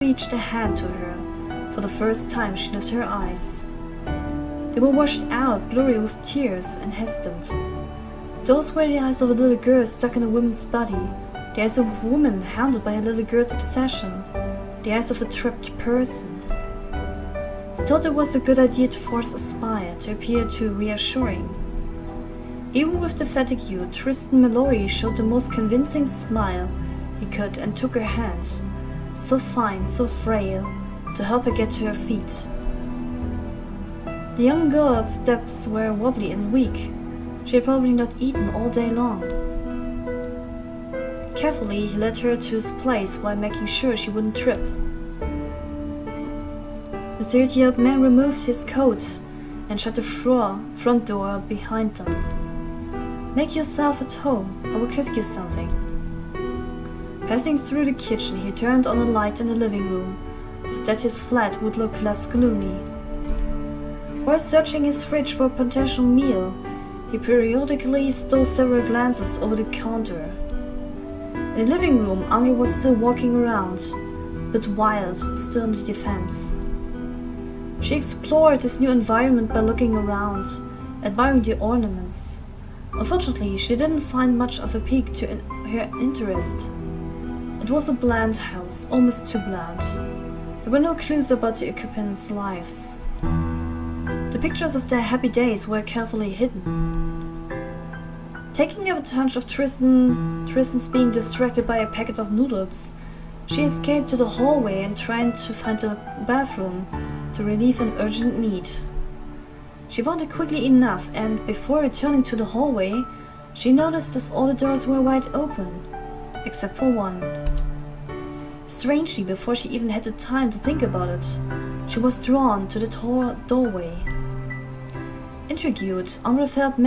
reached a hand to her. For the first time she lifted her eyes. They were washed out, blurry with tears, and hesitant. Those were the eyes of a little girl stuck in a woman's body, the eyes of a woman hounded by a little girl's obsession, the eyes of a trapped person. He thought it was a good idea to force a smile, to appear too reassuring. Even with the fatigue, Tristan Mallory showed the most convincing smile he could and took her hand, so fine, so frail, to help her get to her feet. The young girl's steps were wobbly and weak. She had probably not eaten all day long. Carefully, he led her to his place while making sure she wouldn't trip. The 30-year-old man removed his coat and shut the front door behind them. "Make yourself at home. I will cook you something." Passing through the kitchen, he turned on a light in the living room so that his flat would look less gloomy. While searching his fridge for a potential meal, he periodically stole several glances over the counter. In the living room, Ambre was still walking around, but wild, still on the defense. She explored this new environment by looking around, admiring the ornaments. Unfortunately, she didn't find much of a pique to her interest. It was a bland house, almost too bland. There were no clues about the occupants' lives. The pictures of their happy days were carefully hidden. Taking advantage of Tristan's being distracted by a packet of noodles, she escaped to the hallway and tried to find a bathroom to relieve an urgent need. She found it quickly enough, and before returning to the hallway, she noticed that all the doors were wide open, except for one. Strangely, before she even had the time to think about it, she was drawn to the doorway. Intrigued, Ambre felt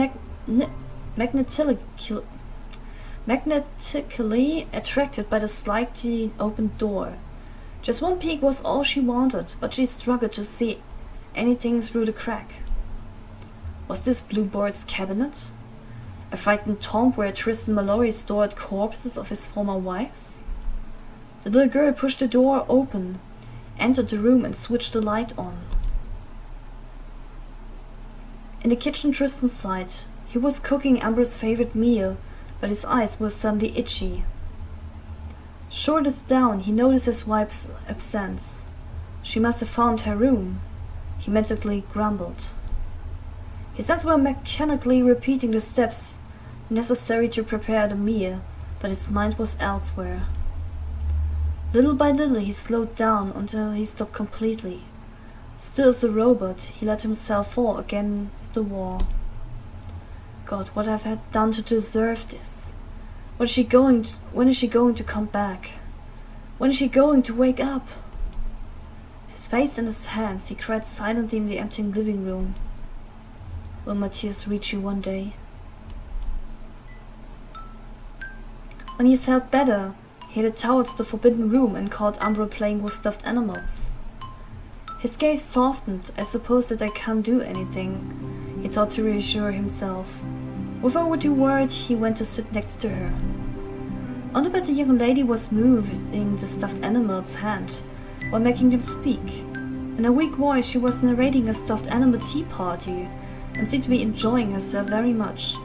magnetically attracted by the slightly opened door. Just one peek was all she wanted, but she struggled to see anything through the crack. Was this Bluebird's cabinet? A frightened tomb where Tristan Mallory stored corpses of his former wives? The little girl pushed the door open, entered the room and switched the light on. In the kitchen, Tristan sighed. He was cooking Ambre's favorite meal, but his eyes were suddenly itchy. Shoulders down, he noticed his wife's absence. She must have found her room, he mentally grumbled. His hands were mechanically repeating the steps necessary to prepare the meal, but his mind was elsewhere. Little by little he slowed down until he stopped completely. Still as a robot, he let himself fall against the wall. God, what have I done to deserve this? When is she going to come back? When is she going to wake up? His face in his hands, he cried silently in the empty living room. Will my tears reach you one day? When he felt better, he headed towards the forbidden room and caught Ambre playing with stuffed animals. His gaze softened. I suppose that I can't do anything, he thought to reassure himself. Without a word, he went to sit next to her. On the bed, the young lady was moving the stuffed animal's hand while making them speak. In a weak voice, she was narrating a stuffed animal tea party and seemed to be enjoying herself very much.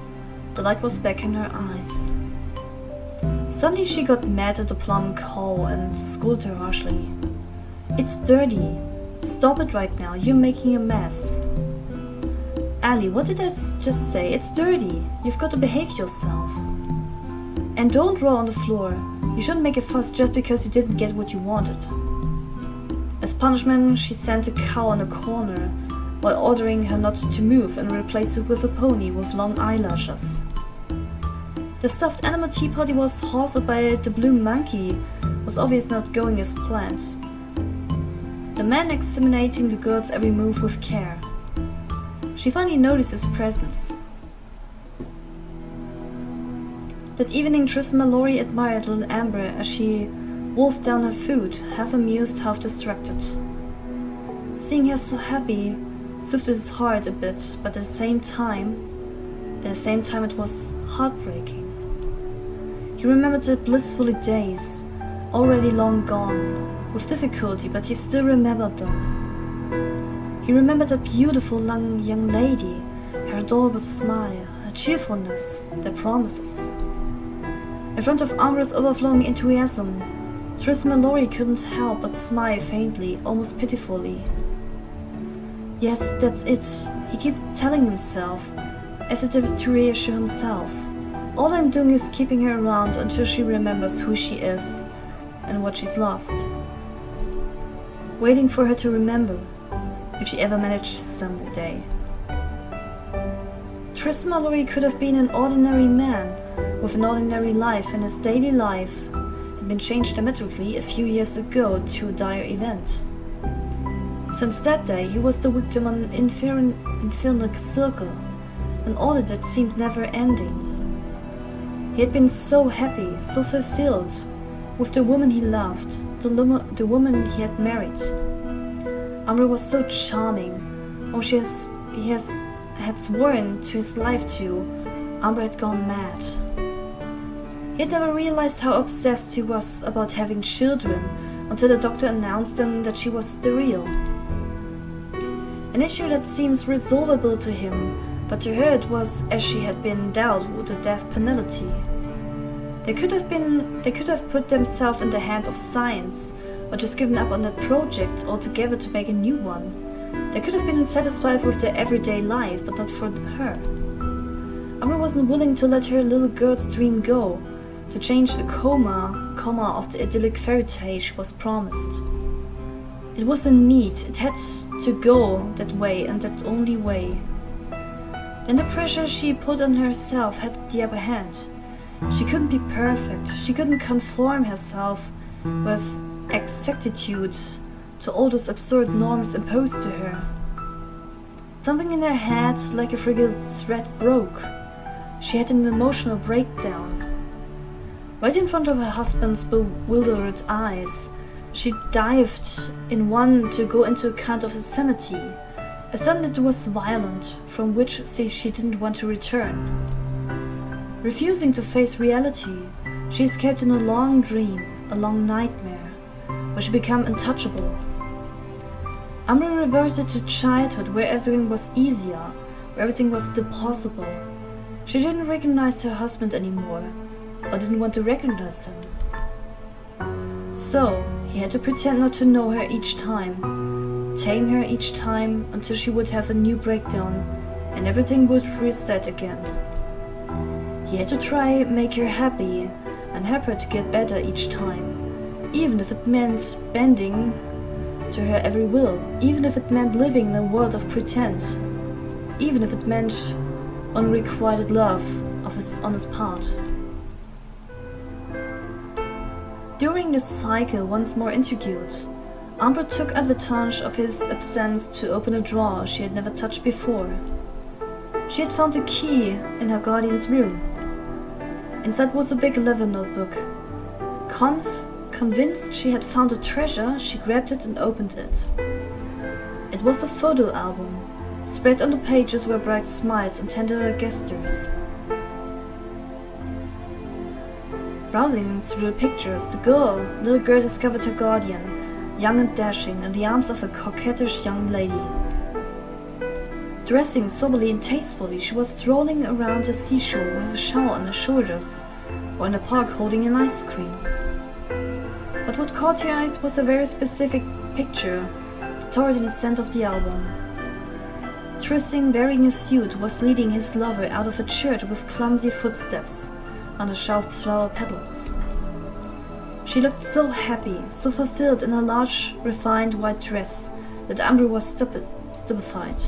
The light was back in her eyes. Suddenly she got mad at the plum cow and scolded her harshly. "It's dirty. Stop it right now. You're making a mess." "Ali, what did I just say? It's dirty. You've got to behave yourself. And don't roll on the floor. You shouldn't make a fuss just because you didn't get what you wanted." As punishment, she sent the cow in a corner while ordering her not to move and replaced it with a pony with long eyelashes. The stuffed animal tea party was hosted by the blue monkey was obviously not going as planned. The man examining the girl's every move with care. She finally noticed his presence. That evening, Tristan Mallory admired little Ambre as she wolfed down her food, half amused, half distracted. Seeing her so happy soothed his heart a bit, but at the same time it was heartbreaking. He remembered the blissful days, already long gone, with difficulty, but he still remembered them. He remembered a beautiful young lady, her adorable smile, her cheerfulness, their promises. In front of Ambre's overflowing enthusiasm, Tristan Mallory couldn't help but smile faintly, almost pitifully. Yes, that's it, he kept telling himself, as if to reassure himself. All I'm doing is keeping her around until she remembers who she is and what she's lost. Waiting for her to remember, if she ever managed to someday. Tristan Mallory could have been an ordinary man with an ordinary life, and his daily life had been changed dramatically a few years ago to a dire event. Since that day, he was the victim of an infernal circle, an order that seemed never-ending. He had been so happy, so fulfilled, with the woman he loved, the woman he had married. Ambre was so charming. Oh, he had sworn to his life to. Ambre had gone mad. He had never realized how obsessed he was about having children until the doctor announced him that she was sterile. An issue that seems resolvable to him, but to her it was as she had been dealt with the death penalty. They could have put themselves in the hand of science, or just given up on that project altogether to make a new one. They could have been satisfied with their everyday life, but not for her. Ambre wasn't willing to let her little girl's dream go, to change a comma of the idyllic fairy tale she was promised. It was a need, it had to go that way and that only way. Then the pressure she put on herself had the upper hand. She couldn't be perfect, she couldn't conform herself with exactitude to all those absurd norms imposed to her. Something in her head, like a fragile thread, broke. She had an emotional breakdown. Right in front of her husband's bewildered eyes, she dived in one to go into a kind of insanity, a sudden that was violent, from which she didn't want to return. Refusing to face reality, she escaped in a long dream, a long nightmare, where she became untouchable. Ambre reverted to childhood, where everything was easier, where everything was still possible. She didn't recognize her husband anymore, or didn't want to recognize him. So, he had to pretend not to know her each time, tame her each time until she would have a new breakdown and everything would reset again. He had to try make her happy and help her to get better each time, even if it meant bending to her every will, even if it meant living in a world of pretend, even if it meant unrequited love on his part. During this cycle, once more intrigued, Ambre took advantage of his absence to open a drawer she had never touched before. She had found a key in her guardian's room. Inside was a big leather notebook. Convinced she had found a treasure, she grabbed it and opened it. It was a photo album. Spread on the pages were bright smiles and tender gestures. Browsing through the pictures, the little girl discovered her guardian, young and dashing, in the arms of a coquettish young lady. Dressing soberly and tastefully, she was strolling around the seashore with a shawl on her shoulders, or in a park holding an ice cream. But what caught her eyes was a very specific picture, stored in the center of the album. Tristan, wearing a suit, was leading his lover out of a church with clumsy footsteps under sharp flower petals. She looked so happy, so fulfilled in her large, refined white dress that Ambre was stupefied.